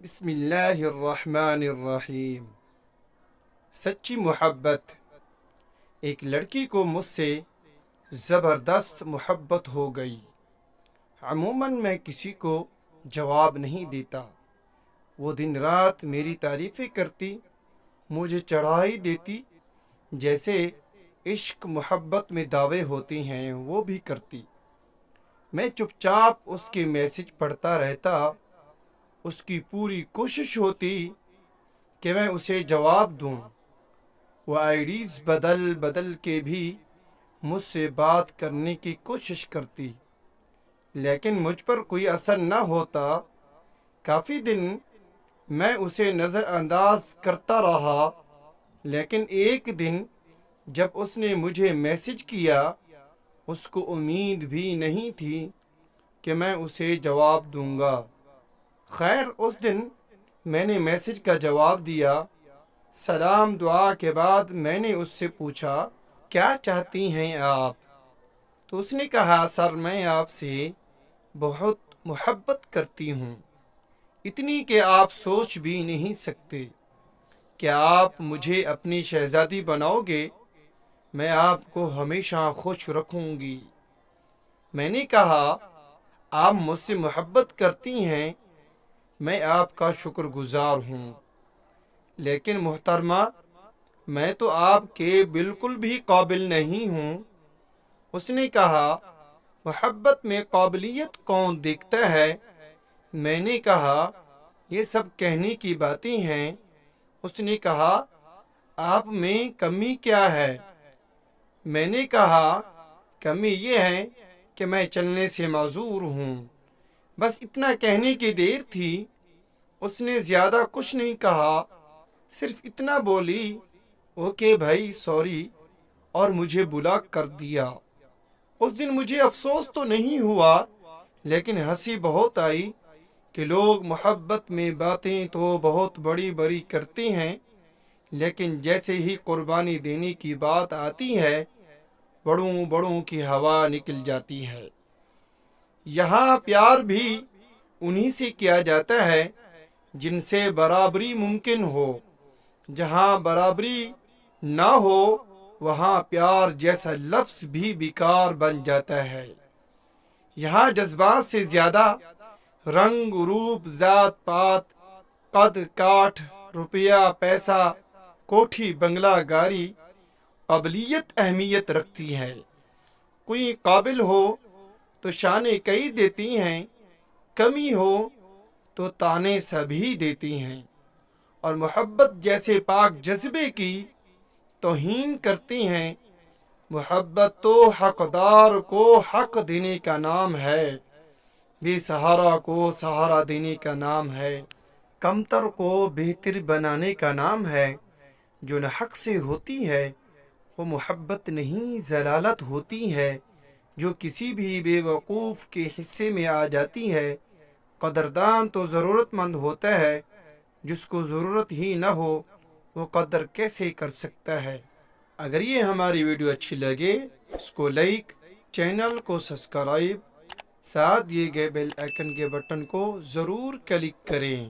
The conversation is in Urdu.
بسم اللہ الرحمن الرحیم۔ سچی محبت۔ ایک لڑکی کو مجھ سے زبردست محبت ہو گئی۔ عموماً میں کسی کو جواب نہیں دیتا۔ وہ دن رات میری تعریفیں کرتی، مجھے چڑھائی دیتی، جیسے عشق محبت میں دعوے ہوتے ہیں وہ بھی کرتی۔ میں چپ چاپ اس کے میسج پڑھتا رہتا۔ اس کی پوری کوشش ہوتی کہ میں اسے جواب دوں۔ وہ آئی ڈیز بدل بدل کے بھی مجھ سے بات کرنے کی کوشش کرتی، لیکن مجھ پر کوئی اثر نہ ہوتا۔ کافی دن میں اسے نظر انداز کرتا رہا، لیکن ایک دن جب اس نے مجھے میسج کیا، اس کو امید بھی نہیں تھی کہ میں اسے جواب دوں گا۔ خیر، اس دن میں نے میسج کا جواب دیا۔ سلام دعا کے بعد میں نے اس سے پوچھا، کیا چاہتی ہیں آپ؟ تو اس نے کہا، سر میں آپ سے بہت محبت کرتی ہوں، اتنی کہ آپ سوچ بھی نہیں سکتے۔ کیا آپ مجھے اپنی شہزادی بناؤ گے؟ میں آپ کو ہمیشہ خوش رکھوں گی۔ میں نے کہا، آپ مجھ سے محبت کرتی ہیں، میں آپ کا شکر گزار ہوں، لیکن محترمہ میں تو آپ کے بالکل بھی قابل نہیں ہوں۔ اس نے کہا، محبت میں قابلیت کون دیکھتا ہے؟ میں نے کہا، یہ سب کہنے کی باتیں ہیں۔ اس نے کہا، آپ میں کمی کیا ہے؟ میں نے کہا، کمی یہ ہے کہ میں چلنے سے معذور ہوں۔ بس اتنا کہنے کی دیر تھی۔ اس نے زیادہ کچھ نہیں کہا، صرف اتنا بولی، اوکے بھائی سوری، اور مجھے بلاک کر دیا۔ اس دن مجھے افسوس تو نہیں ہوا، لیکن ہنسی بہت آئی کہ لوگ محبت میں باتیں تو بہت بڑی بڑی کرتے ہیں، لیکن جیسے ہی قربانی دینے کی بات آتی ہے، بڑوں بڑوں کی ہوا نکل جاتی ہے۔ یہاں پیار بھی انہی سے کیا جاتا ہے جن سے برابری ممکن ہو۔ جہاں برابری نہ ہو وہاں پیار جیسا لفظ بھی بیکار بن جاتا ہے۔ یہاں جذبات سے زیادہ رنگ روپ، ذات پات، قد کاٹھ، روپیہ پیسہ، کوٹھی بنگلہ گاڑی، قابلیت اہمیت رکھتی ہے۔ کوئی قابل ہو تو شانے کئی دیتی ہیں، کمی ہو تو تانے سبھی دیتی ہیں، اور محبت جیسے پاک جذبے کی توہین کرتی ہیں۔ محبت تو حقدار کو حق دینے کا نام ہے، بے سہارا کو سہارا دینے کا نام ہے، کمتر کو بہتر بنانے کا نام ہے۔ جو نہ حق سے ہوتی ہے وہ محبت نہیں، ضلالت ہوتی ہے۔ جو کسی بھی بے وقوف کے حصے میں آ جاتی ہے۔ قدردان تو ضرورت مند ہوتا ہے، جس کو ضرورت ہی نہ ہو وہ قدر کیسے کر سکتا ہے؟ اگر یہ ہماری ویڈیو اچھی لگے اس کو لائک، چینل کو سبسکرائب، ساتھ دیے گئے بیل آئیکن کے بٹن کو ضرور کلک کریں۔